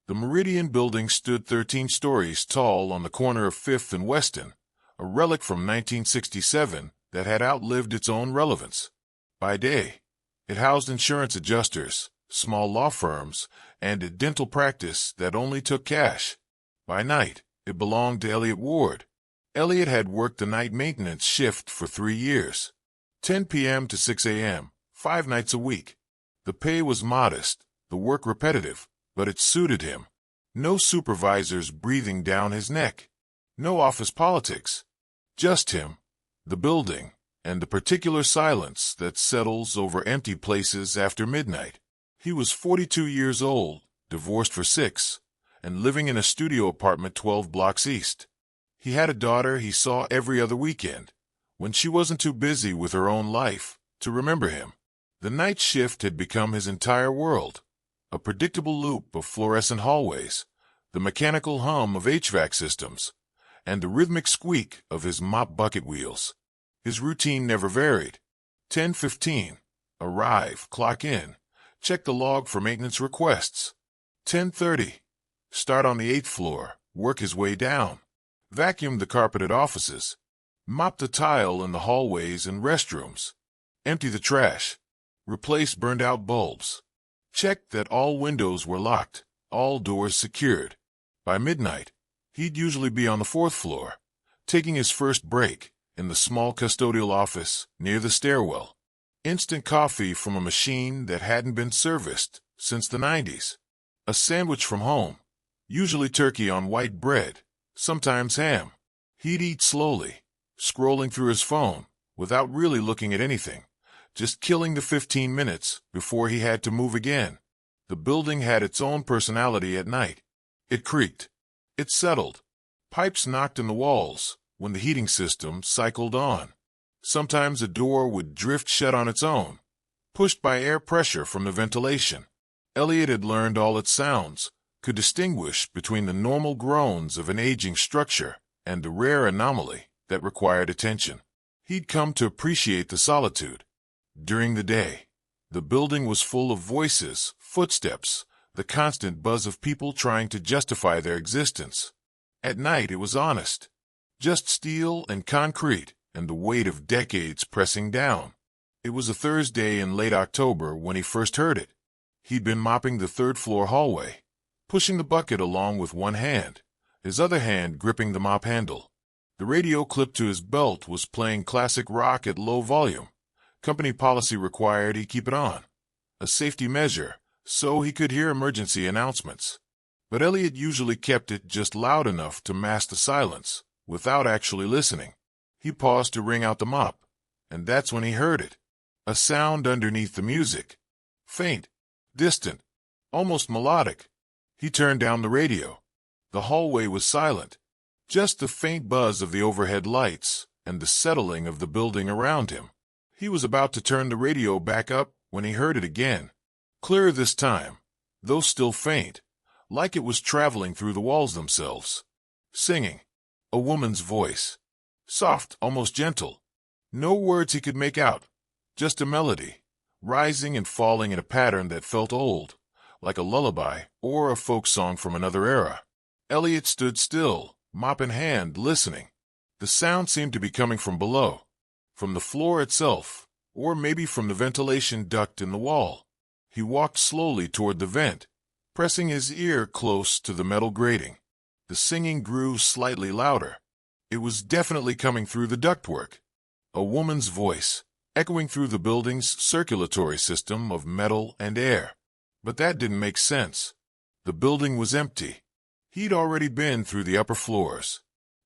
The Meridian building stood 13 stories tall on the corner of 5th and Weston, a relic from 1967 that had outlived its own relevance. By day, it housed insurance adjusters, small law firms, and a dental practice that only took cash. By night, it belonged to Elliot Ward. Elliot had worked the night maintenance shift for 3 years, 10 p.m. to 6 a.m., 5 nights a week. The pay was modest, the work repetitive, but it suited him. No supervisors breathing down his neck. No office politics. Just him, the building, and the particular silence that settles over empty places after midnight. He was 42 years old, divorced for 6, and living in a studio apartment 12 blocks east. He had a daughter he saw every other weekend, when she wasn't too busy with her own life to remember him. The night shift had become his entire world, a predictable loop of fluorescent hallways, the mechanical hum of HVAC systems, and the rhythmic squeak of his mop bucket wheels. His routine never varied. 10:15, arrive, clock in, check the log for maintenance requests. 10:30, start on the 8th floor, work his way down, vacuum the carpeted offices, mop the tile in the hallways and restrooms, empty the trash, replace burned-out bulbs, check that all windows were locked, all doors secured. By midnight, he'd usually be on the 4th floor, taking his first break in the small custodial office near the stairwell. Instant coffee from a machine that hadn't been serviced since the 90s. A sandwich from home, usually turkey on white bread, sometimes ham. He'd eat slowly, scrolling through his phone without really looking at anything, just killing the 15 minutes before he had to move again. The building had its own personality at night. It creaked. It settled. Pipes knocked in the walls when the heating system cycled on. Sometimes a door would drift shut on its own, pushed by air pressure from the ventilation. Elliot had learned all its sounds, could distinguish between the normal groans of an aging structure and the rare anomaly that required attention. He'd come to appreciate the solitude. During the day, the building was full of voices, footsteps, the constant buzz of people trying to justify their existence. At night it was honest. Just steel and concrete and the weight of decades pressing down. It was a Thursday in late October when he first heard it. He'd been mopping the 3rd floor hallway, pushing the bucket along with one hand, his other hand gripping the mop handle. The radio clipped to his belt was playing classic rock at low volume. Company policy required he keep it on, a safety measure, so he could hear emergency announcements. But Elliot usually kept it just loud enough to mask the silence, without actually listening. He paused to wring out the mop, and that's when he heard it. A sound underneath the music. Faint, distant, almost melodic. He turned down the radio. The hallway was silent. Just the faint buzz of the overhead lights and the settling of the building around him. He was about to turn the radio back up when he heard it again. Clearer this time, though still faint, like it was traveling through the walls themselves. Singing. A woman's voice. Soft, almost gentle. No words he could make out, just a melody, rising and falling in a pattern that felt old, like a lullaby or a folk song from another era. Elliot stood still, mop in hand, listening. The sound seemed to be coming from below, from the floor itself, or maybe from the ventilation duct in the wall. He walked slowly toward the vent, pressing his ear close to the metal grating. The singing grew slightly louder. It was definitely coming through the ductwork. A woman's voice, echoing through the building's circulatory system of metal and air. But that didn't make sense. The building was empty. He'd already been through the upper floors.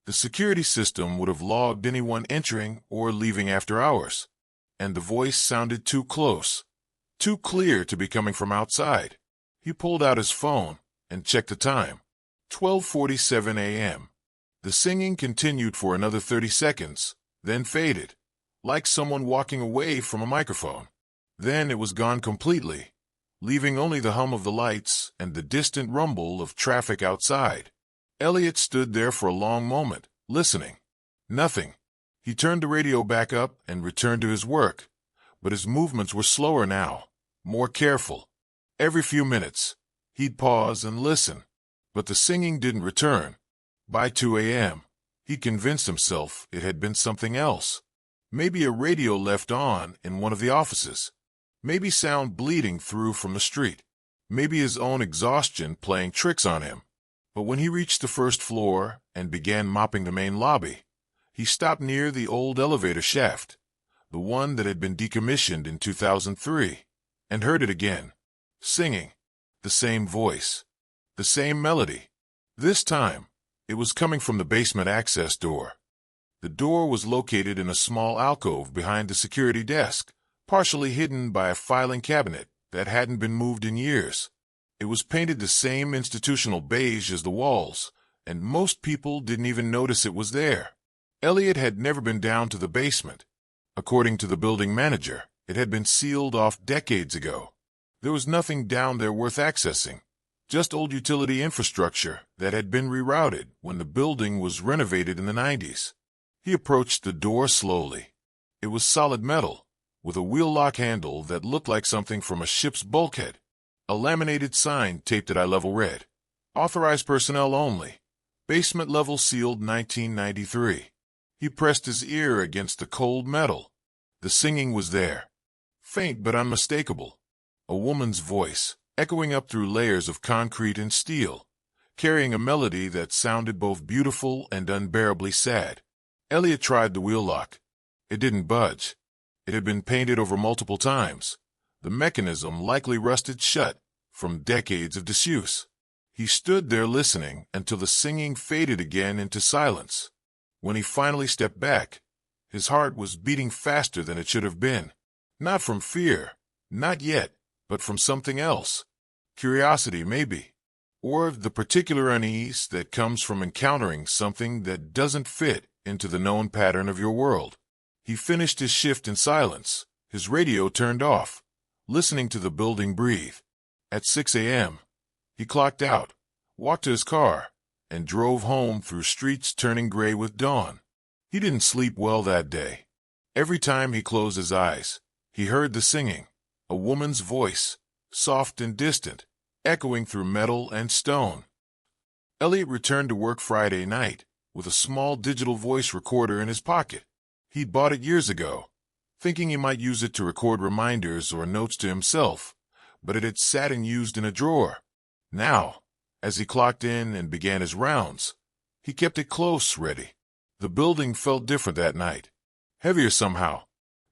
The security system would have logged anyone entering or leaving after hours. And the voice sounded too close, too clear to be coming from outside. He pulled out his phone and checked the time. 12:47 a.m. The singing continued for another 30 seconds, then faded, like someone walking away from a microphone. Then it was gone completely, leaving only the hum of the lights and the distant rumble of traffic outside. Elliot stood there for a long moment, listening. Nothing. He turned the radio back up and returned to his work, but his movements were slower now, more careful. Every few minutes, he'd pause and listen, But the singing didn't return. By 2 a.m., he convinced himself it had been something else. Maybe a radio left on in one of the offices. Maybe sound bleeding through from the street. Maybe his own exhaustion playing tricks on him. But when he reached the first floor and began mopping the main lobby, he stopped near the old elevator shaft, the one that had been decommissioned in 2003, and heard it again, singing, the same voice, the same melody. This time, it was coming from the basement access door. The door was located in a small alcove behind the security desk, partially hidden by a filing cabinet that hadn't been moved in years. It was painted the same institutional beige as the walls, and most people didn't even notice it was there. Elliot had never been down to the basement. According to the building manager, it had been sealed off decades ago. There was nothing down there worth accessing, just old utility infrastructure that had been rerouted when the building was renovated in the 90s. He approached the door slowly. It was solid metal, with a wheel lock handle that looked like something from a ship's bulkhead. A laminated sign taped at eye level read, "Authorized personnel only. Basement level sealed 1993. He pressed his ear against the cold metal. The singing was there. Faint but unmistakable. A woman's voice, echoing up through layers of concrete and steel, carrying a melody that sounded both beautiful and unbearably sad. Elliot tried the wheel lock. It didn't budge. It had been painted over multiple times. The mechanism likely rusted shut from decades of disuse. He stood there listening until the singing faded again into silence. When he finally stepped back, his heart was beating faster than it should have been. Not from fear, not yet, but from something else. Curiosity, maybe. Or the particular unease that comes from encountering something that doesn't fit into the known pattern of your world. He finished his shift in silence, his radio turned off, listening to the building breathe. At 6 a.m., he clocked out, walked to his car, and drove home through streets turning gray with dawn. He didn't sleep well that day. Every time he closed his eyes, he heard the singing, a woman's voice, soft and distant, echoing through metal and stone. Elliot returned to work Friday night with a small digital voice recorder in his pocket. He'd bought it years ago, thinking he might use it to record reminders or notes to himself, but it had sat unused in a drawer. Now, as he clocked in and began his rounds, he kept it close, ready. The building felt different that night, heavier somehow.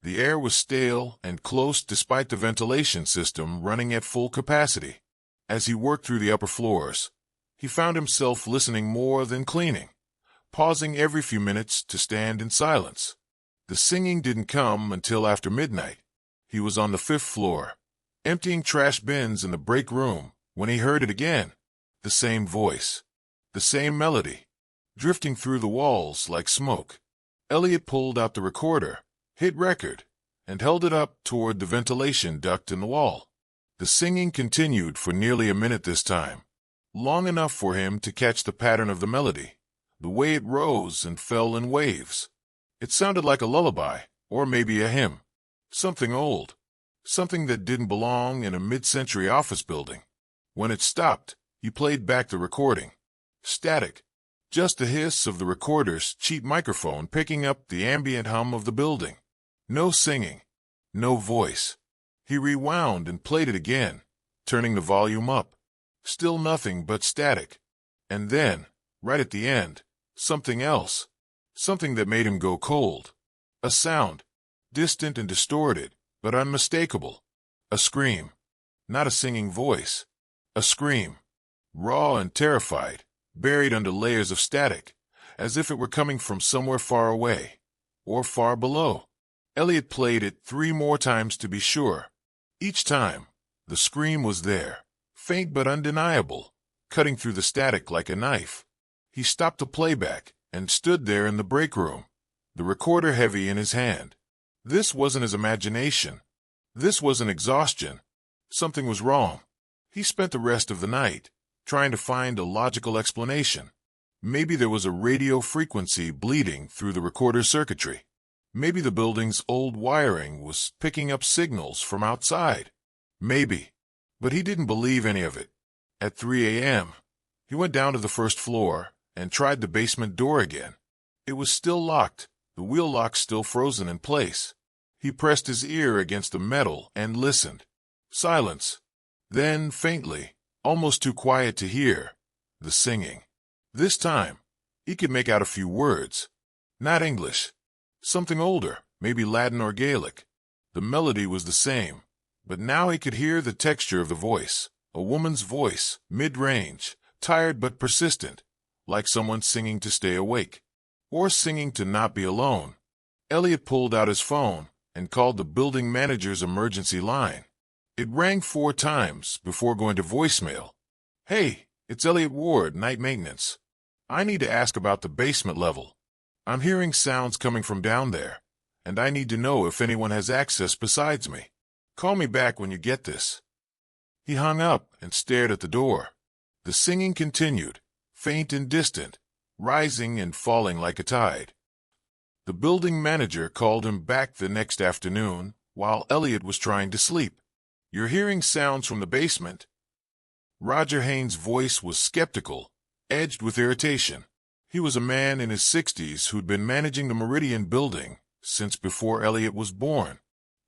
The air was stale and close despite the ventilation system running at full capacity. As he worked through the upper floors, he found himself listening more than cleaning, pausing every few minutes to stand in silence. The singing didn't come until after midnight. He was on the 5th floor, emptying trash bins in the break room, when he heard it again. The same voice, the same melody, drifting through the walls like smoke. Elliot pulled out the recorder, hit record, and held it up toward the ventilation duct in the wall. The singing continued for nearly a minute this time, long enough for him to catch the pattern of the melody, the way it rose and fell in waves. It sounded like a lullaby, or maybe a hymn. Something old. Something that didn't belong in a mid-century office building. When it stopped, he played back the recording. Static. Just the hiss of the recorder's cheap microphone picking up the ambient hum of the building. No singing. No voice. He rewound and played it again, turning the volume up. Still nothing but static. And then, right at the end, something else. Something that made him go cold. A sound. Distant and distorted, but unmistakable. A scream. Not a singing voice. A scream. Raw and terrified, buried under layers of static, as if it were coming from somewhere far away, or far below. Elliot played it 3 more times to be sure. Each time, the scream was there, faint but undeniable, cutting through the static like a knife. He stopped the playback and stood there in the break room, the recorder heavy in his hand. This wasn't his imagination. This wasn't exhaustion. Something was wrong. He spent the rest of the night trying to find a logical explanation. Maybe there was a radio frequency bleeding through the recorder circuitry. Maybe the building's old wiring was picking up signals from outside. Maybe. But he didn't believe any of it. At 3 a.m., He went down to the first floor and tried the basement door again. It was still locked, the wheel lock still frozen in place. He pressed his ear against the metal and listened. Silence. Then, faintly, almost too quiet to hear, the singing. This time, he could make out a few words. Not English. Something older, maybe Latin or Gaelic. The melody was the same, but now he could hear the texture of the voice. A woman's voice, mid-range, tired but persistent, like someone singing to stay awake, or singing to not be alone. Elliot pulled out his phone and called the building manager's emergency line. It rang 4 times before going to voicemail. Hey, it's Elliot Ward, night maintenance. I need to ask about the basement level. I'm hearing sounds coming from down there, and I need to know if anyone has access besides me. Call me back when you get this. He hung up and stared at the door. The singing continued, faint and distant, rising and falling like a tide. The building manager called him back the next afternoon while Elliot was trying to sleep. You're hearing sounds from the basement? Roger Haynes' voice was skeptical, edged with irritation. He was a man in his 60s who'd been managing the Meridian building since before Elliot was born.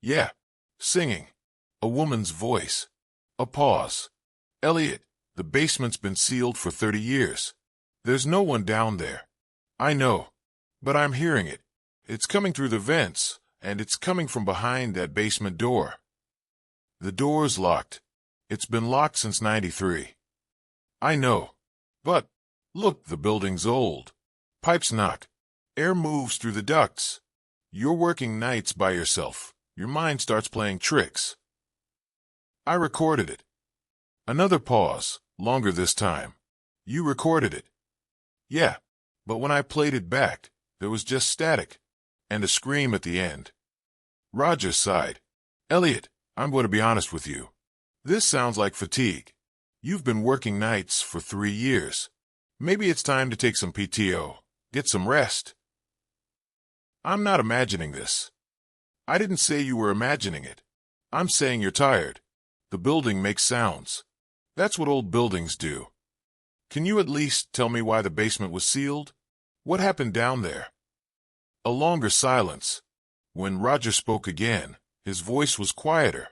Yeah, singing. A woman's voice. A pause. Elliot, the basement's been sealed for 30 years. There's no one down there. I know, but I'm hearing it. It's coming through the vents, and it's coming from behind that basement door. The door's locked. It's been locked since '93. I know. But, look, the building's old. Pipes knock. Air moves through the ducts. You're working nights by yourself. Your mind starts playing tricks. I recorded it. Another pause, longer this time. You recorded it. Yeah, but when I played it back, there was just static, and a scream at the end. Roger sighed. Elliot, I'm going to be honest with you. This sounds like fatigue. You've been working nights for 3 years. Maybe it's time to take some PTO, get some rest. I'm not imagining this. I didn't say you were imagining it. I'm saying you're tired. The building makes sounds. That's what old buildings do. Can you at least tell me why the basement was sealed? What happened down there? A longer silence. When Roger spoke again, his voice was quieter.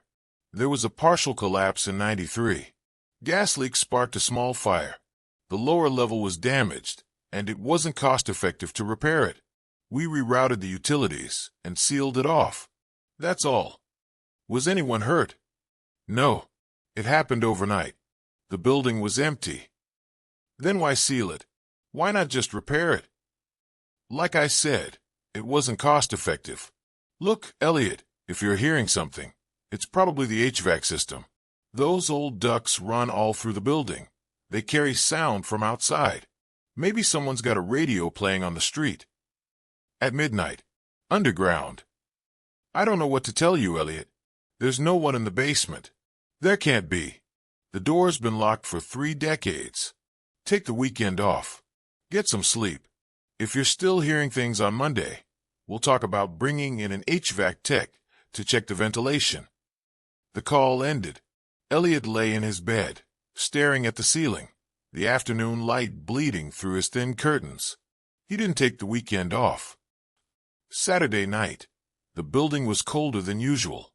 There was a partial collapse in '93. Gas leaks sparked a small fire. The lower level was damaged, and it wasn't cost-effective to repair it. We rerouted the utilities and sealed it off. That's all. Was anyone hurt? No. It happened overnight. The building was empty. Then why seal it? Why not just repair it? Like I said, it wasn't cost-effective. Look, Elliot, if you're hearing something, it's probably the HVAC system. Those old ducts run all through the building. They carry sound from outside. Maybe someone's got a radio playing on the street. At midnight. Underground. I don't know what to tell you, Elliot. There's no one in the basement. There can't be. The door's been locked for 3 decades. Take the weekend off. Get some sleep. If you're still hearing things on Monday, we'll talk about bringing in an HVAC tech to check the ventilation. The call ended. Elliot lay in his bed, staring at the ceiling, the afternoon light bleeding through his thin curtains. He didn't take the weekend off. Saturday night. The building was colder than usual.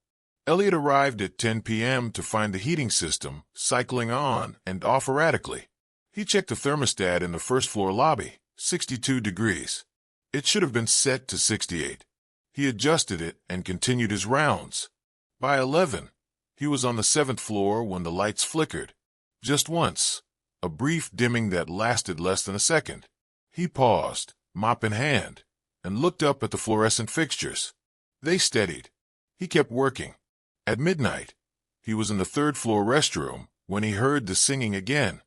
Elliot arrived at 10 p.m. to find the heating system cycling on and off erratically. He checked the thermostat in the first-floor lobby, 62 degrees. It should have been set to 68. He adjusted it and continued his rounds. By 11, he was on the 7th floor when the lights flickered. Just once, a brief dimming that lasted less than a second. He paused, mop in hand, and looked up at the fluorescent fixtures. They steadied. He kept working. At midnight, he was in the 3rd-floor restroom when he heard the singing again.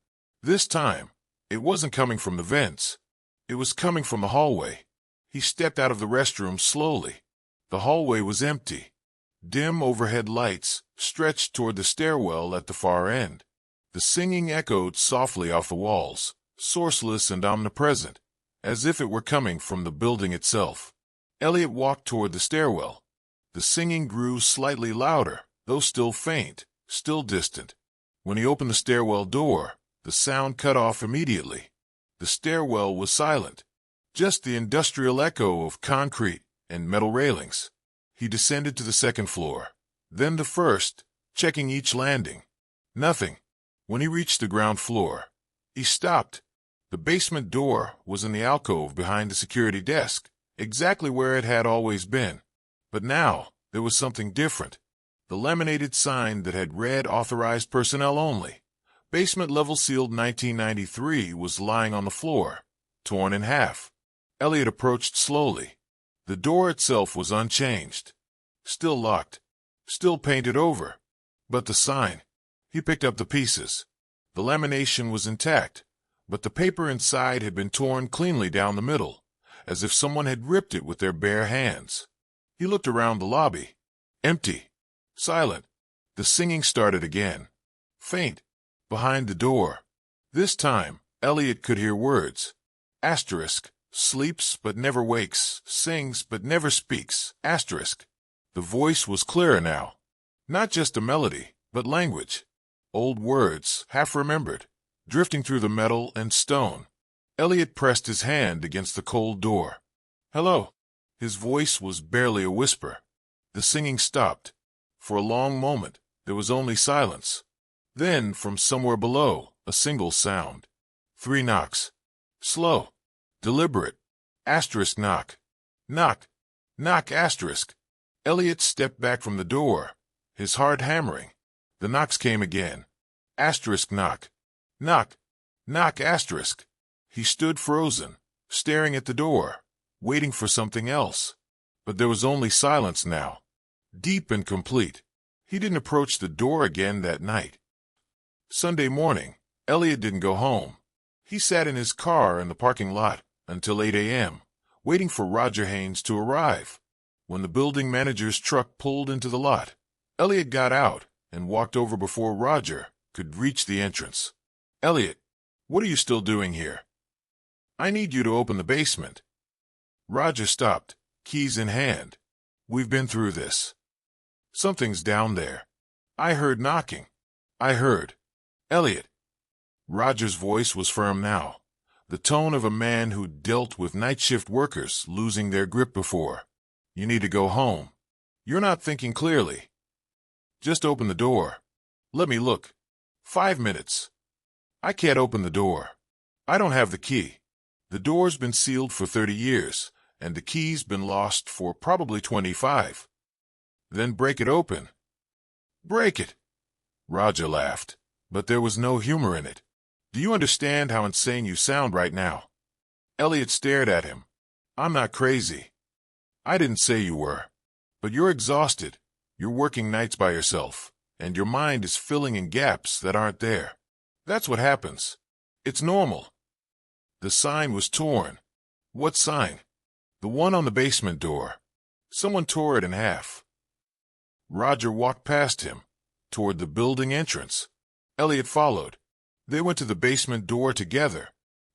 This time, it wasn't coming from the vents. It was coming from the hallway. He stepped out of the restroom slowly. The hallway was empty. Dim overhead lights stretched toward the stairwell at the far end. The singing echoed softly off the walls, sourceless and omnipresent, as if it were coming from the building itself. Elliot walked toward the stairwell. The singing grew slightly louder, though still faint, still distant. When he opened the stairwell door, The sound cut off immediately. The stairwell was silent, just the industrial echo of concrete and metal railings. He descended to the second floor, then the first, checking each landing. Nothing. When he reached the ground floor, he stopped. The basement door was in the alcove behind the security desk, exactly where it had always been. But now, there was something different. The laminated sign that had read "Authorized Personnel Only, Basement Level Sealed 1993" was lying on the floor, torn in half. Elliot approached slowly. The door itself was unchanged, still locked, still painted over. But the sign, he picked up the pieces. The lamination was intact, but the paper inside had been torn cleanly down the middle, as if someone had ripped it with their bare hands. He looked around the lobby. Empty. Silent. The singing started again. Faint. Behind the door. This time, Elliot could hear words. Asterisk. Sleeps but never wakes. Sings but never speaks. Asterisk. The voice was clearer now. Not just a melody, but language. Old words, half-remembered, drifting through the metal and stone. Elliot pressed his hand against the cold door. "Hello." His voice was barely a whisper. The singing stopped. For a long moment, there was only silence. Then, from somewhere below, a single sound. 3 knocks. Slow. Deliberate. Asterisk knock. Knock. Knock asterisk. Elliot stepped back from the door, his heart hammering. The knocks came again. Asterisk knock. Knock. Knock asterisk. He stood frozen, staring at the door, waiting for something else. But there was only silence now. Deep and complete. He didn't approach the door again that night. Sunday morning, Elliot didn't go home. He sat in his car in the parking lot until 8 a.m., waiting for Roger Haynes to arrive. When the building manager's truck pulled into the lot, Elliot got out and walked over before Roger could reach the entrance. "Elliot, what are you still doing here? I need you to open the basement." Roger stopped, keys in hand. "We've been through this. Something's down there. I heard knocking. I heard." "Elliot." Roger's voice was firm now, the tone of a man who'd dealt with night shift workers losing their grip before. "You need to go home. You're not thinking clearly. Just open the door. Let me look. 5 minutes." "I can't open the door. I don't have the key. The door's been sealed for 30 years, and the key's been lost for probably 25. "Then break it open." "Break it." Roger laughed, but there was no humor in it. "Do you understand how insane you sound right now?" Elliot stared at him. "I'm not crazy. I didn't say you were. But you're exhausted. You're working nights by yourself, and your mind is filling in gaps that aren't there. That's what happens. It's normal." The sign was torn. "What sign?" "The one on the basement door. Someone tore it in half." Roger walked past him, toward the building entrance. Elliot followed. They went to the basement door together.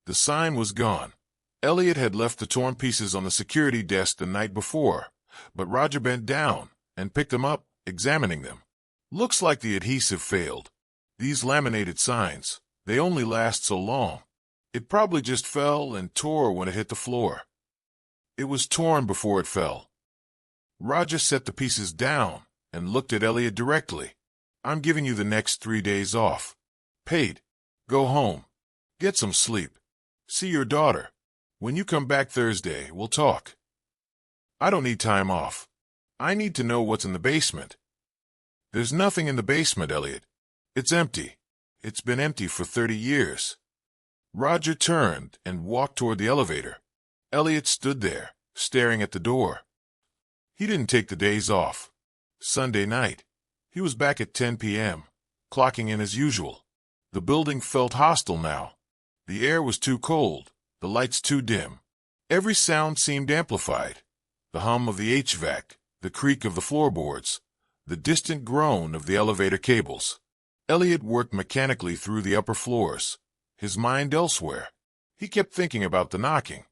The sign was gone. Elliot had left the torn pieces on the security desk the night before, but Roger bent down and picked them up, examining them. "Looks like the adhesive failed. These laminated signs, they only last so long. It probably just fell and tore when it hit the floor." "It was torn before it fell." Roger set the pieces down and looked at Elliot directly. "I'm giving you the next 3 days off. Paid. Go home. Get some sleep. See your daughter. When you come back Thursday, we'll talk." "I don't need time off. I need to know what's in the basement." "There's nothing in the basement, Elliot. It's empty. It's been empty for 30 years. Roger turned and walked toward the elevator. Elliot stood there, staring at the door. He didn't take the days off. Sunday night, he was back at 10 p.m., clocking in as usual. The building felt hostile now. The air was too cold, the lights too dim. Every sound seemed amplified. The hum of the HVAC, the creak of the floorboards, the distant groan of the elevator cables. Elliot worked mechanically through the upper floors, his mind elsewhere. He kept thinking about the knocking.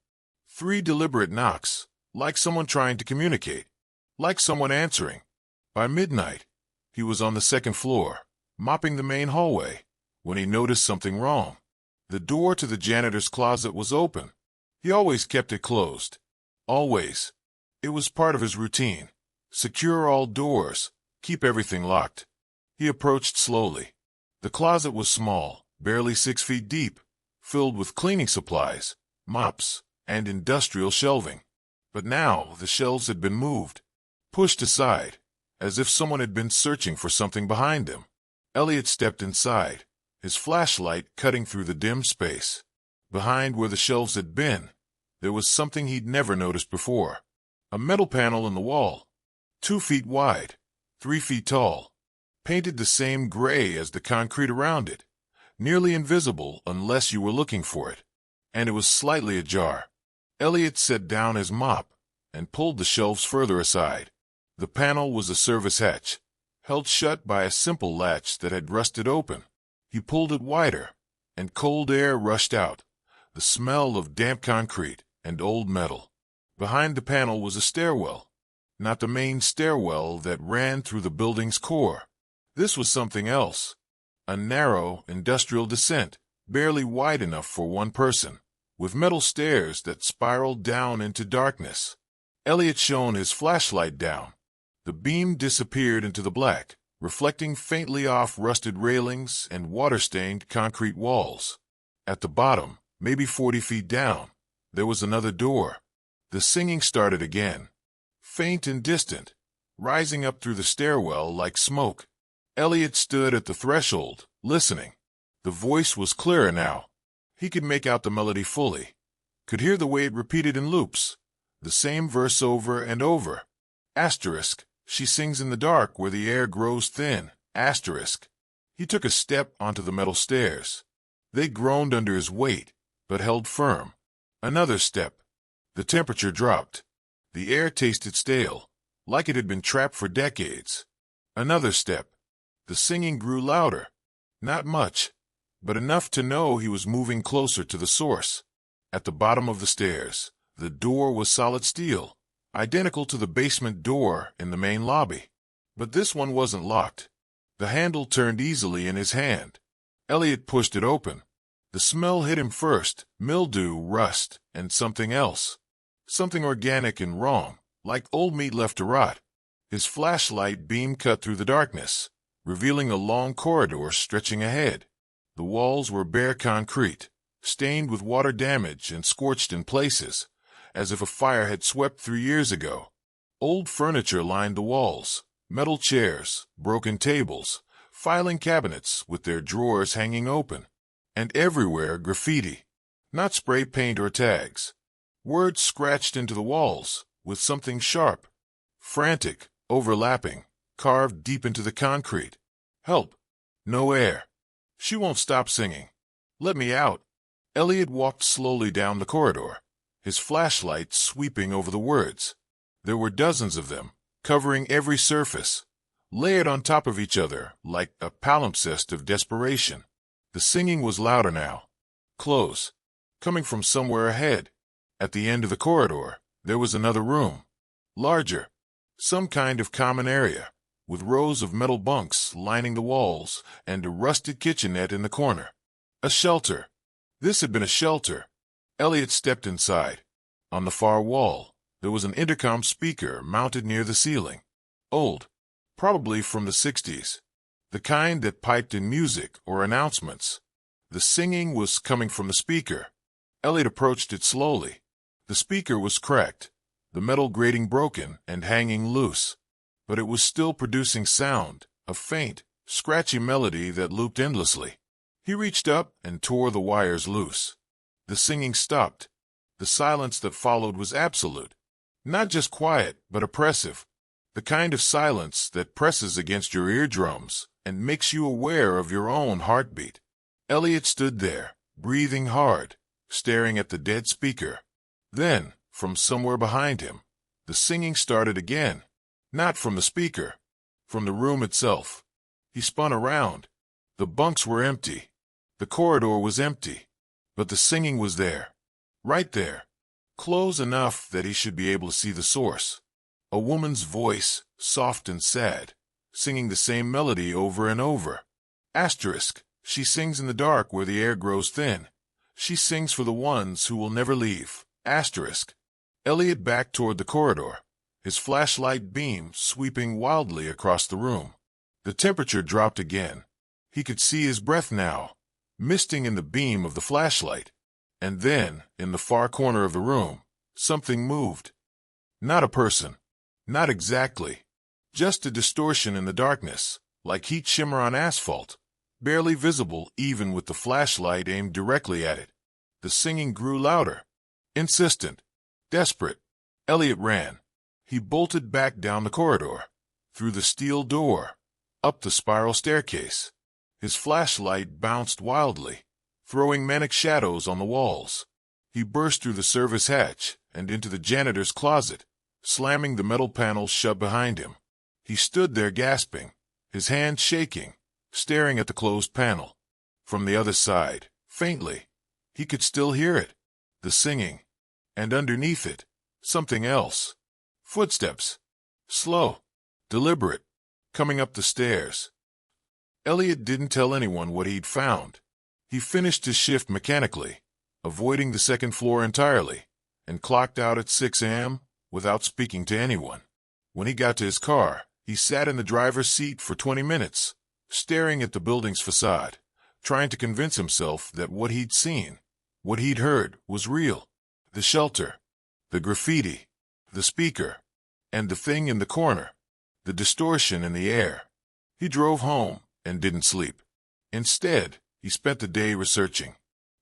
3 deliberate knocks, like someone trying to communicate, like someone answering. By midnight, he was on the second floor, mopping the main hallway, when he noticed something wrong. The door to the janitor's closet was open. He always kept it closed. Always. It was part of his routine. Secure all doors. Keep everything locked. He approached slowly. The closet was small, barely 6 feet deep, filled with cleaning supplies, mops, and industrial shelving. But now the shelves had been moved, pushed aside, as if someone had been searching for something behind them. Elliot stepped inside, his flashlight cutting through the dim space. Behind where the shelves had been, there was something he'd never noticed before. A metal panel in the wall, 2 feet wide, 3 feet tall, painted the same gray as the concrete around it, nearly invisible unless you were looking for it, and it was slightly ajar. Elliot set down his mop and pulled the shelves further aside. The panel was a service hatch, held shut by a simple latch that had rusted open. He pulled it wider, and cold air rushed out, the smell of damp concrete and old metal. Behind the panel was a stairwell, not the main stairwell that ran through the building's core. This was something else, a narrow, industrial descent, barely wide enough for one person, with metal stairs that spiraled down into darkness. Elliot shone his flashlight down. The beam disappeared into the black, reflecting faintly off rusted railings and water-stained concrete walls. At the bottom, maybe 40 feet down, there was another door. The singing started again, faint and distant, rising up through the stairwell like smoke. Elliot stood at the threshold, listening. The voice was clearer now. He could make out the melody fully, could hear the way it repeated in loops, the same verse over and over. Asterisk, she sings in the dark where the air grows thin. Asterisk. He took a step onto the metal stairs. They groaned under his weight, but held firm. Another step. The temperature dropped. The air tasted stale, like it had been trapped for decades. Another step. The singing grew louder. Not much, but enough to know he was moving closer to the source. At the bottom of the stairs, the door was solid steel, identical to the basement door in the main lobby. But this one wasn't locked. The handle turned easily in his hand. Elliot pushed it open. The smell hit him first, mildew, rust, and something else. Something organic and wrong, like old meat left to rot. His flashlight beam cut through the darkness, revealing a long corridor stretching ahead. The walls were bare concrete, stained with water damage and scorched in places, as if a fire had swept 3 years ago. Old furniture lined the walls, metal chairs, broken tables, filing cabinets with their drawers hanging open, and everywhere graffiti, not spray paint or tags. Words scratched into the walls with something sharp, frantic, overlapping, carved deep into the concrete. Help! No air. She won't stop singing. Let me out. Elliot walked slowly down the corridor, his flashlight sweeping over the words. There were dozens of them, covering every surface, layered on top of each other like a palimpsest of desperation. The singing was louder now, close, coming from somewhere ahead. At the end of the corridor, there was another room, larger, some kind of common area, with rows of metal bunks lining the walls and a rusted kitchenette in the corner. A shelter. This had been a shelter. Elliot stepped inside. On the far wall, there was an intercom speaker mounted near the ceiling. Old, probably from the 60s. The kind that piped in music or announcements. The singing was coming from the speaker. Elliot approached it slowly. The speaker was cracked, the metal grating broken and hanging loose. But it was still producing sound, a faint, scratchy melody that looped endlessly. He reached up and tore the wires loose. The singing stopped. The silence that followed was absolute. Not just quiet, but oppressive. The kind of silence that presses against your eardrums and makes you aware of your own heartbeat. Elliot stood there, breathing hard, staring at the dead speaker. Then, from somewhere behind him, the singing started again. Not from the speaker, from the room itself. He spun around. The bunks were empty. The corridor was empty. But the singing was there. Right there. Close enough that he should be able to see the source. A woman's voice, soft and sad, singing the same melody over and over. Asterisk. She sings in the dark where the air grows thin. She sings for the ones who will never leave. Asterisk. Elliot backed toward the corridor, his flashlight beam sweeping wildly across the room. The temperature dropped again. He could see his breath now, misting in the beam of the flashlight. And then, in the far corner of the room, something moved. Not a person. Not exactly. Just a distortion in the darkness, like heat shimmer on asphalt, barely visible even with the flashlight aimed directly at it. The singing grew louder, insistent, desperate. Elliot ran. He bolted back down the corridor, through the steel door, up the spiral staircase. His flashlight bounced wildly, throwing manic shadows on the walls. He burst through the service hatch and into the janitor's closet, slamming the metal panels shut behind him. He stood there gasping, his hands shaking, staring at the closed panel. From the other side, faintly, he could still hear it, the singing, and underneath it, something else. Footsteps. Slow, deliberate, coming up the stairs. Elliot didn't tell anyone what he'd found. He finished his shift mechanically, avoiding the second floor entirely, and clocked out at 6 a.m. without speaking to anyone. When he got to his car, he sat in the driver's seat for 20 minutes, staring at the building's facade, trying to convince himself that what he'd seen, what he'd heard, was real. The shelter, the graffiti, the speaker, and the thing in the corner, the distortion in the air. He drove home and didn't sleep. Instead, he spent the day researching.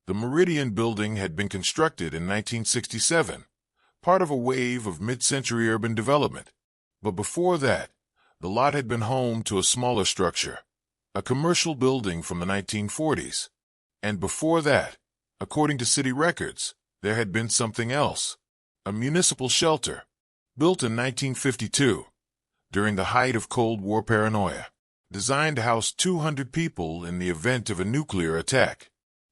The Meridian building had been constructed in 1967, part of a wave of mid-century urban development. But before that, the lot had been home to a smaller structure, a commercial building from the 1940s. And before that, according to city records, there had been something else, a municipal shelter, built in 1952, during the height of Cold War paranoia, designed to house 200 people in the event of a nuclear attack.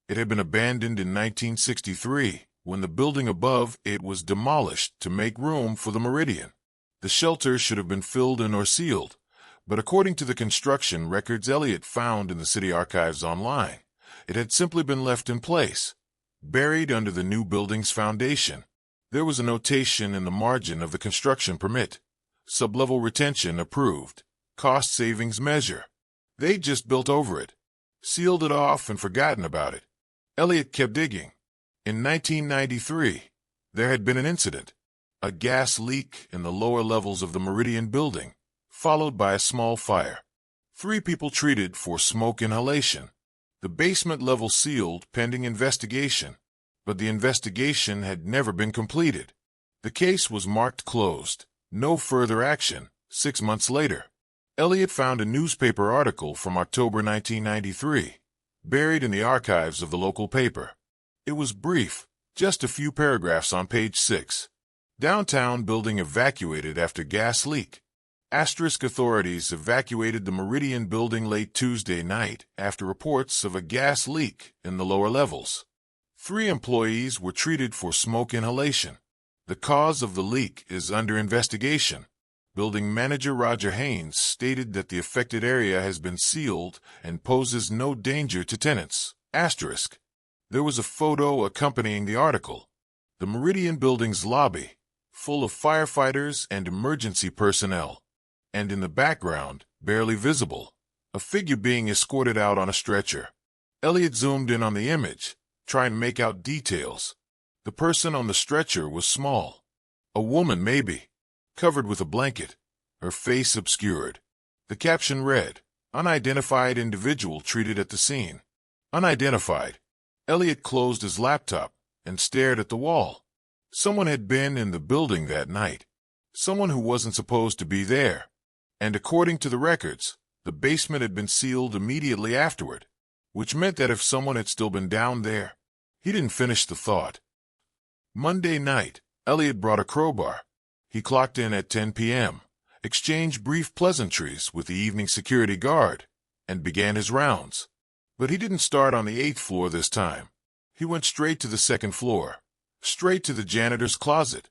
It had been abandoned in 1963, when the building above it was demolished to make room for the Meridian. The shelter should have been filled in or sealed, but according to the construction records Elliot found in the city archives online, it had simply been left in place, buried under the new building's foundation. There was a notation in the margin of the construction permit. Sublevel retention approved. Cost savings measure. They'd just built over it, sealed it off and forgotten about it. Elliot kept digging. In 1993, there had been an incident, a gas leak in the lower levels of the Meridian building, followed by a small fire. 3 people treated for smoke inhalation. The basement level sealed pending investigation, but the investigation had never been completed. The case was marked closed. No further action. 6 months later, Elliot found a newspaper article from October 1993, buried in the archives of the local paper. It was brief, just a few paragraphs on page 6. Downtown building evacuated after gas leak. Asterisk authorities evacuated the Meridian building late Tuesday night after reports of a gas leak in the lower levels. 3 employees were treated for smoke inhalation. The cause of the leak is under investigation. Building manager Roger Haynes stated that the affected area has been sealed and poses no danger to tenants. Asterisk. There was a photo accompanying the article. The Meridian building's lobby, full of firefighters and emergency personnel. And in the background, barely visible, a figure being escorted out on a stretcher. Elliot zoomed in on the image, trying to make out details. The person on the stretcher was small. A woman, maybe. Covered with a blanket, her face obscured. The caption read, "Unidentified individual treated at the scene." Unidentified. Elliot closed his laptop and stared at the wall. Someone had been in the building that night. Someone who wasn't supposed to be there. And according to the records, the basement had been sealed immediately afterward, which meant that if someone had still been down there, he didn't finish the thought. Monday night, Elliot brought a crowbar. He clocked in at 10 p.m., exchanged brief pleasantries with the evening security guard, and began his rounds. But he didn't start on the 8th floor this time. He went straight to the 2nd floor, straight to the janitor's closet.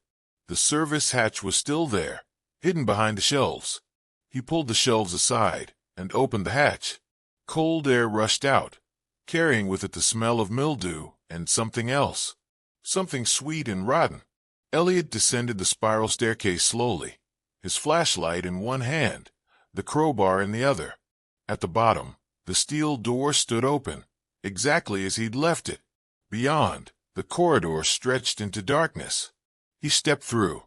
The service hatch was still there, hidden behind the shelves. He pulled the shelves aside and opened the hatch. Cold air rushed out, carrying with it the smell of mildew and something else. Something sweet and rotten. Elliot descended the spiral staircase slowly, his flashlight in one hand, the crowbar in the other. At the bottom, the steel door stood open, exactly as he'd left it. Beyond, the corridor stretched into darkness. He stepped through.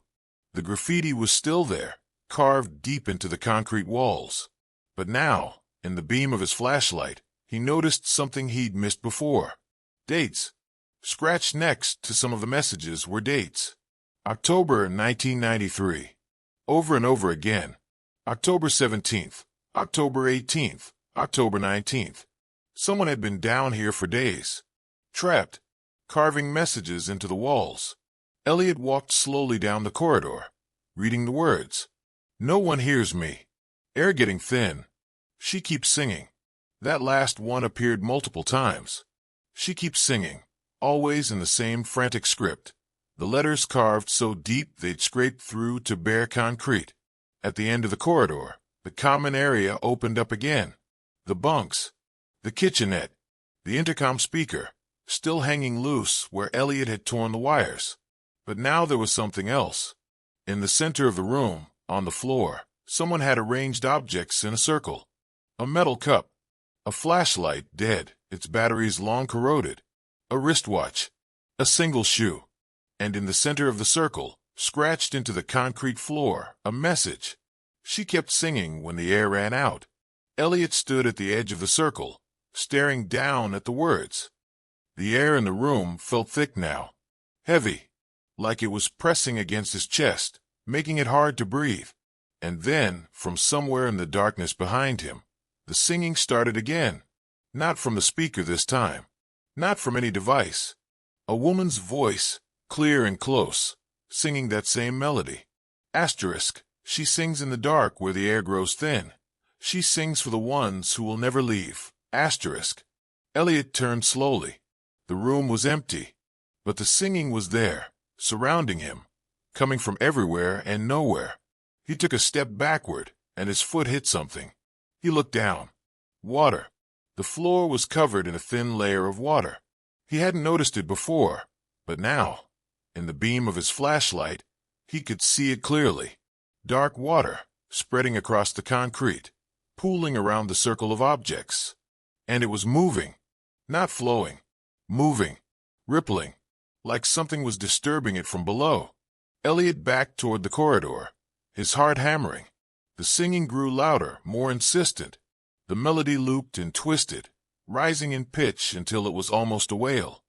The graffiti was still there, carved deep into the concrete walls. But now, in the beam of his flashlight, he noticed something he'd missed before. Dates. Scratched next to some of the messages were dates. October 1993. Over and over again. October 17th, October 18th, October 19th. Someone had been down here for days. Trapped. Carving messages into the walls. Elliot walked slowly down the corridor, reading the words. No one hears me. Air getting thin. She keeps singing. That last one appeared multiple times. She keeps singing, always in the same frantic script. The letters carved so deep they'd scraped through to bare concrete. At the end of the corridor, the common area opened up again. The bunks, the kitchenette, the intercom speaker, still hanging loose where Elliot had torn the wires. But now there was something else. In the center of the room, on the floor, someone had arranged objects in a circle. A metal cup, a flashlight dead, its batteries long corroded, a wristwatch, a single shoe. And in the center of the circle, scratched into the concrete floor, a message. She kept singing when the air ran out. Elliot stood at the edge of the circle, staring down at the words. The air in the room felt thick now, heavy, like it was pressing against his chest, making it hard to breathe. And then, from somewhere in the darkness behind him, the singing started again. Not from the speaker this time, not from any device. A woman's voice, clear and close, singing that same melody. Asterisk. She sings in the dark where the air grows thin. She sings for the ones who will never leave. Asterisk. Elliot turned slowly. The room was empty, but the singing was there, surrounding him, coming from everywhere and nowhere. He took a step backward, and his foot hit something. He looked down. Water. The floor was covered in a thin layer of water. He hadn't noticed it before, but now, in the beam of his flashlight, he could see it clearly. Dark water, spreading across the concrete, pooling around the circle of objects. And it was moving, not flowing, moving, rippling, like something was disturbing it from below. Elliot backed toward the corridor, his heart hammering. The singing grew louder, more insistent. The melody looped and twisted, rising in pitch until it was almost a wail.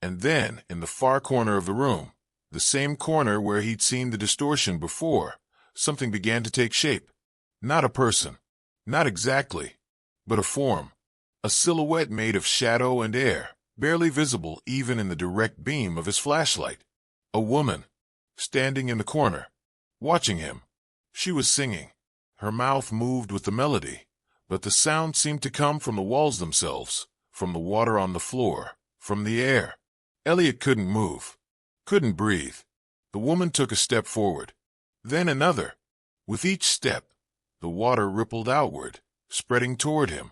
And then, in the far corner of the room, the same corner where he'd seen the distortion before, something began to take shape. Not a person, not exactly, but a form. A silhouette made of shadow and air, barely visible even in the direct beam of his flashlight. A woman, standing in the corner, watching him. She was singing. Her mouth moved with the melody, but the sound seemed to come from the walls themselves, from the water on the floor, from the air. Elliot couldn't move, couldn't breathe. The woman took a step forward, then another. With each step, the water rippled outward, spreading toward him.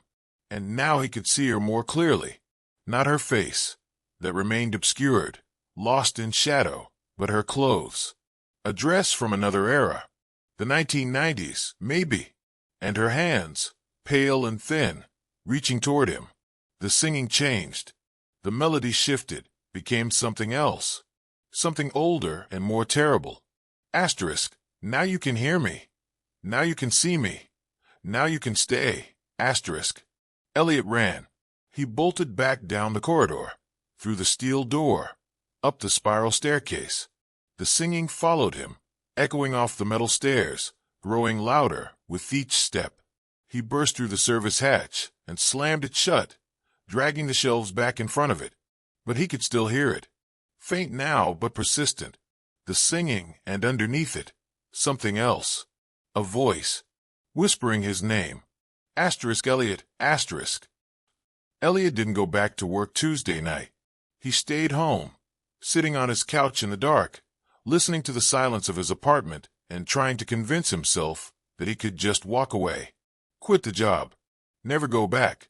And now he could see her more clearly. Not her face, that remained obscured, lost in shadow, but her clothes. A dress from another era. The 1990s, maybe. And her hands, pale and thin, reaching toward him. The singing changed. The melody shifted, became something else. Something older and more terrible. Asterisk. Now you can hear me. Now you can see me. Now you can stay. Asterisk. Elliot ran. He bolted back down the corridor, through the steel door, up the spiral staircase. The singing followed him, echoing off the metal stairs, growing louder with each step. He burst through the service hatch and slammed it shut, dragging the shelves back in front of it. But he could still hear it. Faint now, but persistent. The singing, and underneath it, something else. A voice, whispering his name. Asterisk Elliot, asterisk. Elliot didn't go back to work Tuesday night. He stayed home, sitting on his couch in the dark, listening to the silence of his apartment and trying to convince himself that he could just walk away. Quit the job. Never go back.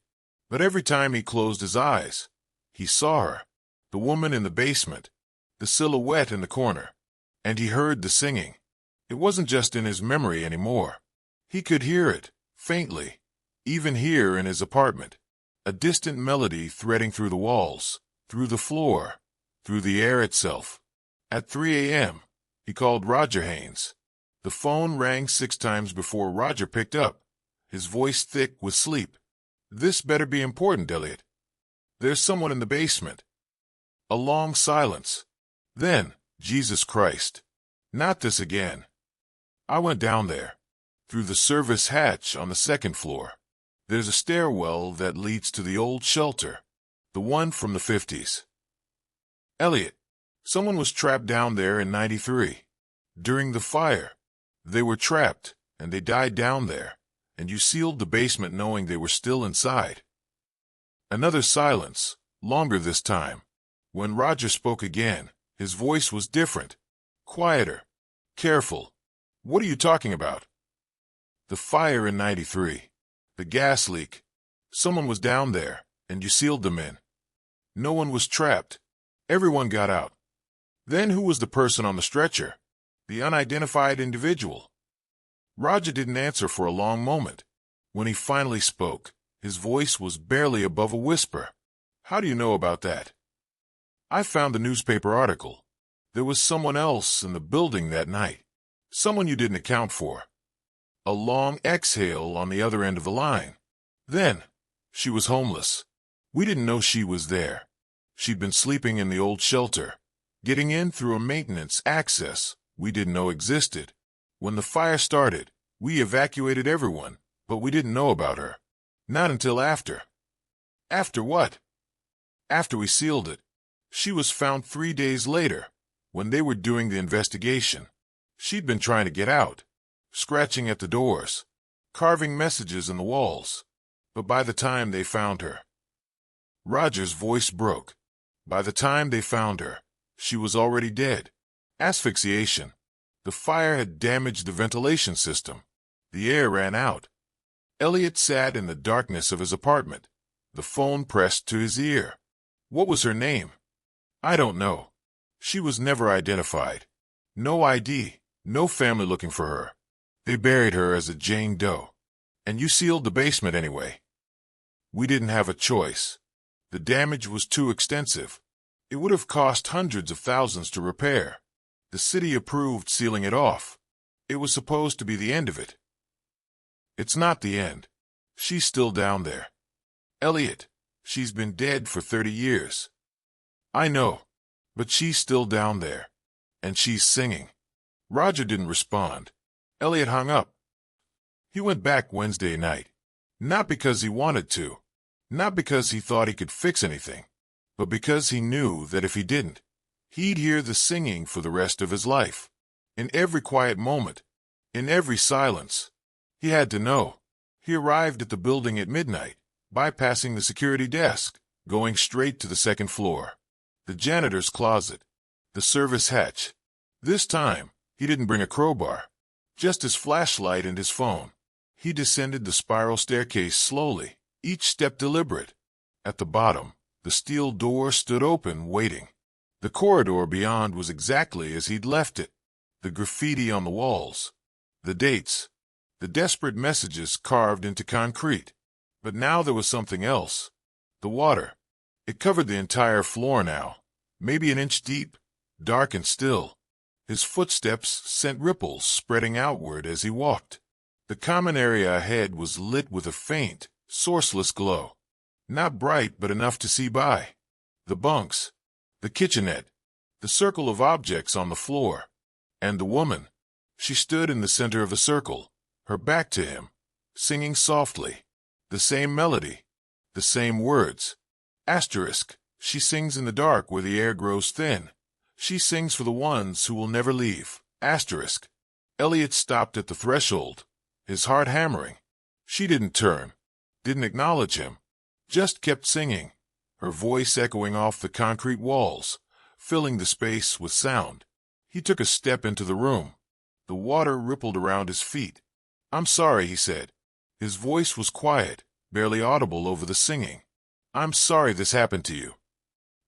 But every time he closed his eyes, he saw her, the woman in the basement, the silhouette in the corner, and he heard the singing. It wasn't just in his memory anymore. He could hear it, faintly, even here in his apartment, a distant melody threading through the walls, through the floor, through the air itself. At 3 a.m., he called Roger Haynes. The phone rang 6 times before Roger picked up, his voice thick with sleep. "This better be important, Elliot. There's someone in the basement." A long silence. Then, "Jesus Christ. Not this again." "I went down there. Through the service hatch on the 2nd floor. There's a stairwell that leads to the old shelter. The one from the 50s. Elliot, someone was trapped down there in 93. During the fire. They were trapped, and they died down there, and you sealed the basement knowing they were still inside." Another silence, longer this time. When Roger spoke again, his voice was different, quieter, careful. "What are you talking about?" "The fire in 93. The gas leak. Someone was down there, and you sealed them in. No one was trapped. Everyone got out." "Then who was the person on the stretcher? The unidentified individual?" Roger didn't answer for a long moment. When he finally spoke, his voice was barely above a whisper. "How do you know about that?" "I found the newspaper article. There was someone else in the building that night. Someone you didn't account for." A long exhale on the other end of the line. "Then, she was homeless. We didn't know she was there. She'd been sleeping in the old shelter, getting in through a maintenance access we didn't know existed. When the fire started, we evacuated everyone, but we didn't know about her. Not until after." "After what?" "After we sealed it. She was found 3 days later, when they were doing the investigation. She'd been trying to get out, scratching at the doors, carving messages in the walls. But by the time they found her—" Roger's voice broke. "By the time they found her, she was already dead. Asphyxiation. The fire had damaged the ventilation system. The air ran out." Elliot sat in the darkness of his apartment, the phone pressed to his ear. "What was her name?" "I don't know. She was never identified. No ID, no family looking for her. They buried her as a Jane Doe. And you sealed the basement anyway." "We didn't have a choice. The damage was too extensive. It would have cost hundreds of thousands to repair. The city approved sealing it off. It was supposed to be the end of it." "It's not the end. She's still down there. Elliot, she's been dead for 30 years. "I know. But she's still down there. And she's singing." Roger didn't respond. Elliot hung up. He went back Wednesday night. Not because he wanted to. Not because he thought he could fix anything. But because he knew that if he didn't, he'd hear the singing for the rest of his life. In every quiet moment. In every silence. He had to know. He arrived at the building at midnight, bypassing the security desk, going straight to the 2nd floor. The janitor's closet. The service hatch. This time, he didn't bring a crowbar. Just his flashlight and his phone. He descended the spiral staircase slowly, each step deliberate. At the bottom, the steel door stood open, waiting. The corridor beyond was exactly as he'd left it. The graffiti on the walls. The dates. The desperate messages carved into concrete. But now there was something else. The water. It covered the entire floor now, maybe an inch deep, dark and still. His footsteps sent ripples spreading outward as he walked. The common area ahead was lit with a faint, sourceless glow. Not bright, but enough to see by. The bunks, the kitchenette, the circle of objects on the floor. And the woman. She stood in the center of the circle, her back to him, singing softly. The same melody, the same words. Asterisk, she sings in the dark where the air grows thin. She sings for the ones who will never leave. Asterisk. Elliot stopped at the threshold, his heart hammering. She didn't turn, didn't acknowledge him, just kept singing, her voice echoing off the concrete walls, filling the space with sound. He took a step into the room. The water rippled around his feet. "I'm sorry," he said. His voice was quiet, barely audible over the singing. "I'm sorry this happened to you."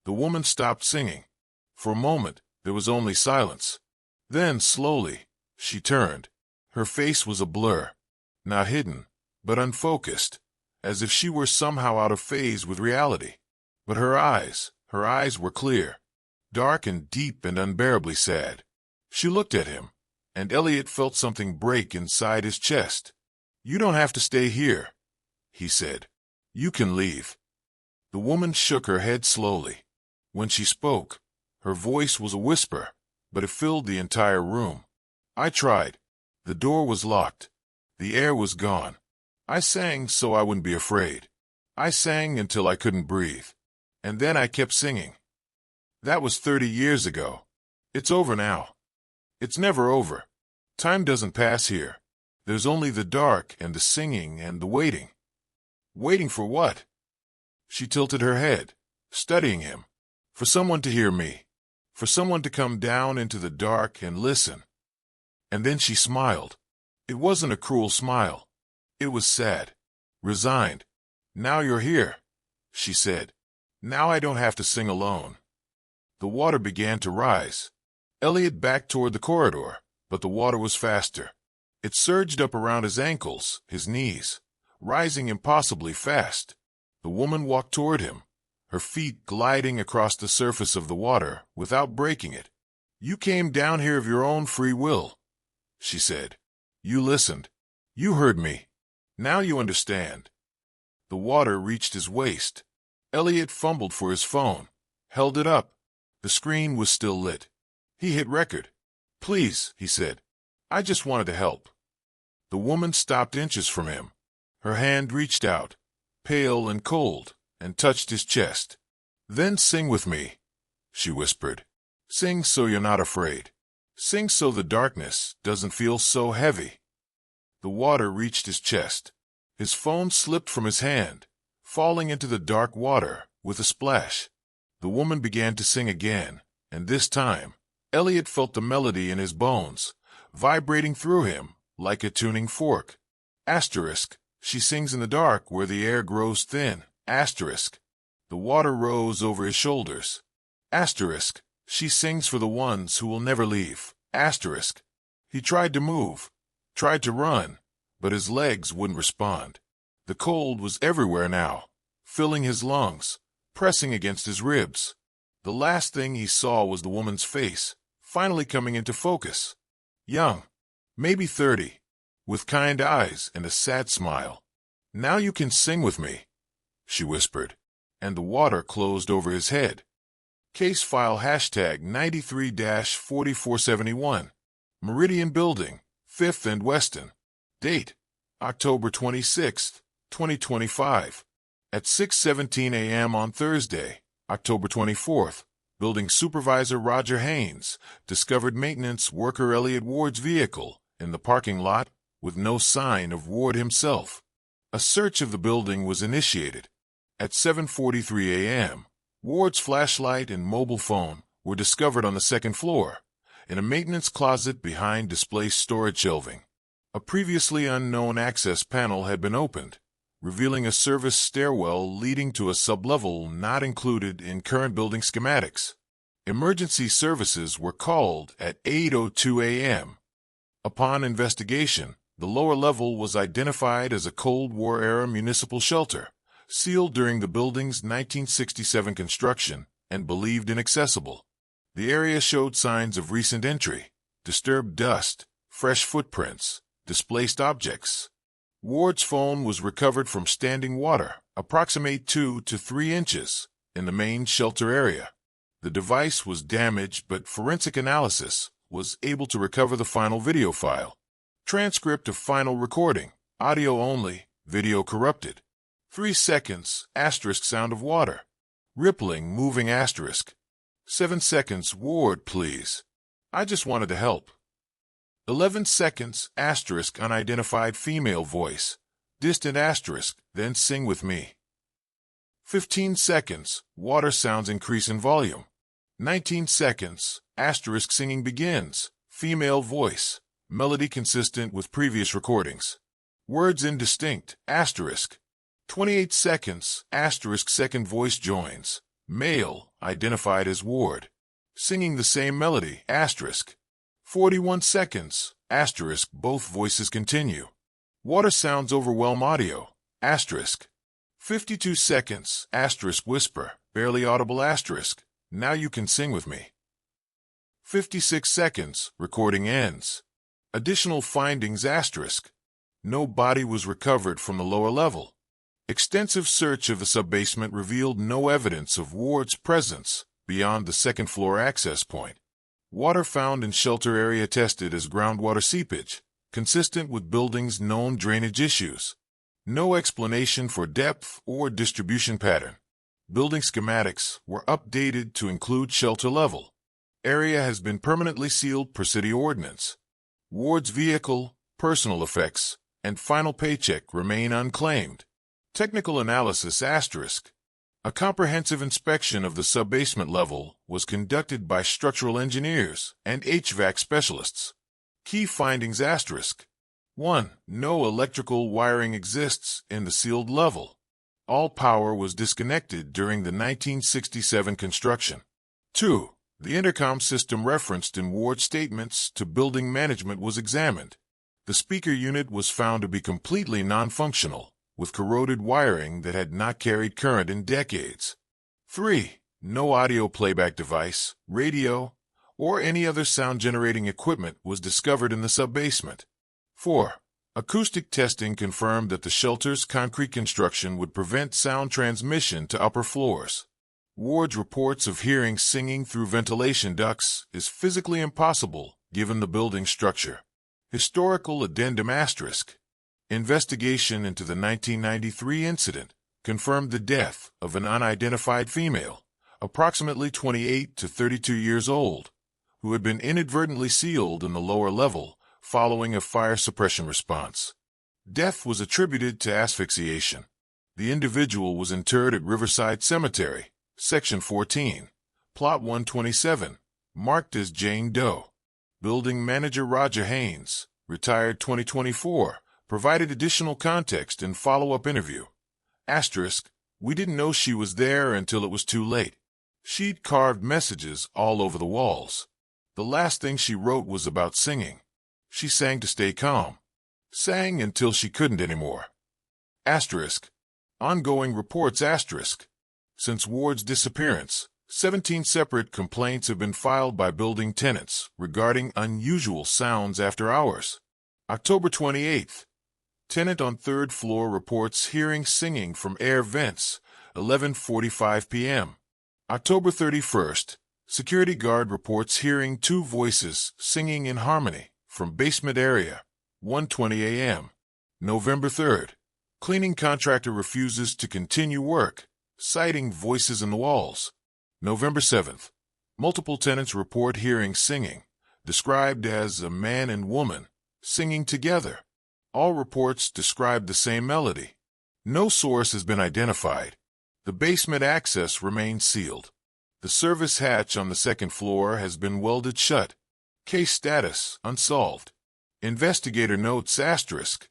The woman stopped singing. For a moment, there was only silence. Then, slowly, she turned. Her face was a blur, not hidden, but unfocused, as if she were somehow out of phase with reality. But her eyes were clear, dark and deep and unbearably sad. She looked at him, and Elliot felt something break inside his chest. "You don't have to stay here," he said. "You can leave." The woman shook her head slowly. When she spoke, her voice was a whisper, but it filled the entire room. "I tried. The door was locked. The air was gone. I sang so I wouldn't be afraid. I sang until I couldn't breathe. And then I kept singing. That was 30 years ago. It's over now. It's never over. Time doesn't pass here. There's only the dark and the singing and the waiting." "Waiting for what?" She tilted her head, studying him. "For someone to hear me. For someone to come down into the dark and listen." And then she smiled. It wasn't a cruel smile. It was sad, resigned. "Now you're here," she said. "Now I don't have to sing alone." The water began to rise. Elliot backed toward the corridor, but the water was faster. It surged up around his ankles, his knees, rising impossibly fast. The woman walked toward him, her feet gliding across the surface of the water without breaking it. "You came down here of your own free will," she said. "You listened. You heard me. Now you understand." The water reached his waist. Elliot fumbled for his phone, held it up. The screen was still lit. He hit record. "Please," he said. "I just wanted to help." The woman stopped inches from him. Her hand reached out, pale and cold, and touched his chest. "Then sing with me," she whispered. "Sing so you're not afraid. Sing so the darkness doesn't feel so heavy." The water reached his chest. His phone slipped from his hand, falling into the dark water with a splash. The woman began to sing again, and this time, Elliot felt the melody in his bones, vibrating through him like a tuning fork. Asterisk, she sings in the dark where the air grows thin. Asterisk, the water rose over his shoulders. Asterisk, she sings for the ones who will never leave. Asterisk, he tried to move, tried to run, but his legs wouldn't respond. The cold was everywhere now, filling his lungs, pressing against his ribs. The last thing he saw was the woman's face, finally coming into focus. Young, maybe 30, with kind eyes and a sad smile. "Now you can sing with me," she whispered, and the water closed over his head. Case file hashtag 93-4471. Meridian Building, 5th and Weston. Date, October 26, 2025. At 6:17 a.m. on Thursday, October 24th, Building Supervisor Roger Haynes discovered maintenance worker Elliot Ward's vehicle in the parking lot with no sign of Ward himself. A search of the building was initiated. At 7:43 a.m., Ward's flashlight and mobile phone were discovered on the second floor, in a maintenance closet behind displaced storage shelving. A previously unknown access panel had been opened, revealing a service stairwell leading to a sublevel not included in current building schematics. Emergency services were called at 8:02 a.m. Upon investigation, the lower level was identified as a Cold War-era municipal shelter, sealed during the building's 1967 construction and believed inaccessible. The area showed signs of recent entry, disturbed dust, fresh footprints, displaced objects. Ward's phone was recovered from standing water, approximate 2 to 3 inches, in the main shelter area. The device was damaged, but forensic analysis was able to recover the final video file. Transcript of final recording, audio only, video corrupted. 3 seconds, asterisk sound of water. Rippling, moving asterisk. 7 seconds, Ward, please. I just wanted to help. 11 seconds, asterisk unidentified female voice. Distant asterisk, then sing with me. 15 seconds, water sounds increase in volume. 19 seconds, asterisk singing begins. Female voice. Melody consistent with previous recordings. Words indistinct, asterisk. 28 seconds, asterisk second voice joins. Male, identified as Ward. Singing the same melody, asterisk. 41 seconds, asterisk both voices continue. Water sounds overwhelm audio, asterisk. 52 seconds, asterisk whisper, barely audible asterisk. Now you can sing with me. 56 seconds, recording ends. Additional findings asterisk. No body was recovered from the lower level. Extensive search of the subbasement revealed no evidence of Ward's presence beyond the second floor access point. Water found in shelter area tested as groundwater seepage, consistent with building's known drainage issues. No explanation for depth or distribution pattern. Building schematics were updated to include shelter level. Area has been permanently sealed per city ordinance. Ward's vehicle, personal effects, and final paycheck remain unclaimed. Technical analysis asterisk. A comprehensive inspection of the subbasement level was conducted by structural engineers and HVAC specialists. Key findings asterisk. 1. No electrical wiring exists in the sealed level. All power was disconnected during the 1967 construction. 2. The intercom system referenced in Ward's statements to building management was examined. The speaker unit was found to be completely non-functional, with corroded wiring that had not carried current in decades. 3. No audio playback device, radio, or any other sound-generating equipment was discovered in the subbasement. 4. Acoustic testing confirmed that the shelter's concrete construction would prevent sound transmission to upper floors. Ward's reports of hearing singing through ventilation ducts is physically impossible given the building structure. Historical addendum asterisk. Investigation into the 1993 incident confirmed the death of an unidentified female, approximately 28 to 32 years old, who had been inadvertently sealed in the lower level following a fire suppression response. Death was attributed to asphyxiation. The individual was interred at Riverside Cemetery, Section 14, Plot 127, marked as Jane Doe. Building manager Roger Haynes, retired 2024, provided additional context in follow-up interview. Asterisk, we didn't know she was there until it was too late. She'd carved messages all over the walls. The last thing she wrote was about singing. She sang to stay calm. Sang until she couldn't anymore. Asterisk. Ongoing reports asterisk. Since Ward's disappearance, 17 separate complaints have been filed by building tenants regarding unusual sounds after hours. October 28th. Tenant on third floor reports hearing singing from air vents, 11:45 p.m. October 31st. Security guard reports hearing two voices singing in harmony from basement area, 1:20 a.m. November 3rd. Cleaning contractor refuses to continue work, citing voices in the walls. November 7th. Multiple tenants report hearing singing, described as a man and woman, singing together. All reports describe the same melody. No source has been identified. The basement access remains sealed. The service hatch on the second floor has been welded shut. Case status unsolved. Investigator notes asterisk.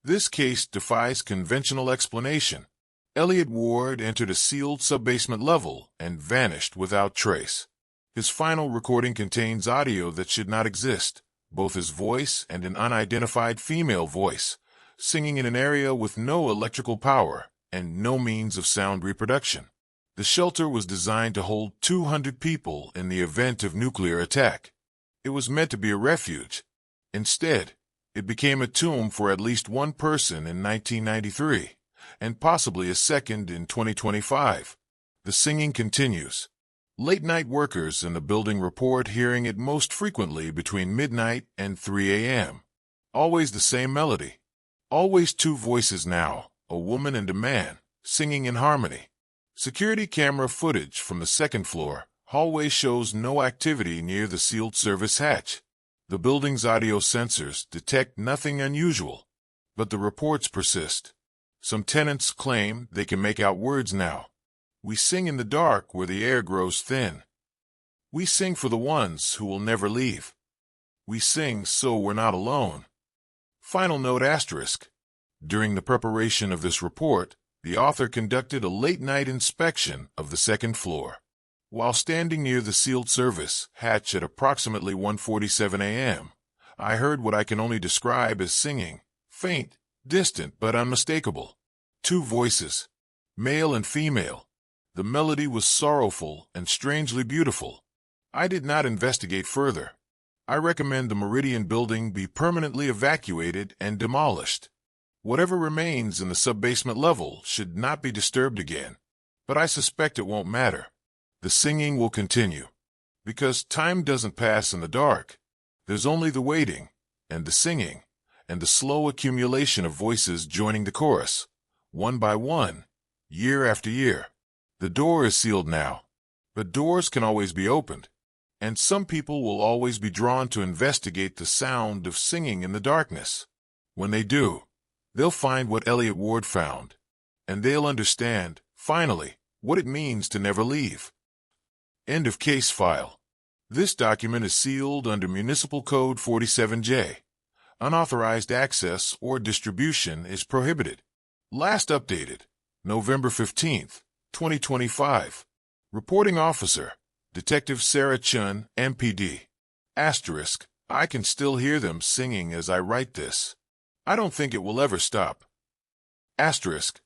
This case defies conventional explanation. Elliot Ward entered a sealed subbasement level and vanished without trace. His final recording contains audio that should not exist, both his voice and an unidentified female voice, singing in an area with no electrical power and no means of sound reproduction. The shelter was designed to hold 200 people in the event of nuclear attack. It was meant to be a refuge. Instead, it became a tomb for at least one person in 1993, and possibly a second in 2025. The singing continues. Late-night workers in the building report hearing it most frequently between midnight and 3 a.m. Always the same melody. Always two voices now, a woman and a man, singing in harmony. Security camera footage from the second floor hallway shows no activity near the sealed service hatch. The building's audio sensors detect nothing unusual, but the reports persist. Some tenants claim they can make out words now. We sing in the dark where the air grows thin. We sing for the ones who will never leave. We sing so we're not alone. Final note asterisk. During the preparation of this report, The author conducted a late-night inspection of the second floor. While standing near the sealed service hatch at approximately 1:47 a.m., I heard what I can only describe as singing, faint, distant, but unmistakable. Two voices, male and female. The melody was sorrowful and strangely beautiful. I did not investigate further. I recommend the Meridian building be permanently evacuated and demolished. Whatever remains in the sub-basement level should not be disturbed again. But I suspect it won't matter. The singing will continue. Because time doesn't pass in the dark. There's only the waiting, and the singing, and the slow accumulation of voices joining the chorus, one by one, year after year. The door is sealed now, but doors can always be opened, and some people will always be drawn to investigate the sound of singing in the darkness. When they do, they'll find what Elliot Ward found, and they'll understand, finally, what it means to never leave. End of case file. This document is sealed under Municipal Code 47J. Unauthorized access or distribution is prohibited. Last updated, November 15th, 2025. Reporting Officer, Detective Sarah Chun, MPD. Asterisk, I can still hear them singing as I write this. I don't think it will ever stop. Asterisk,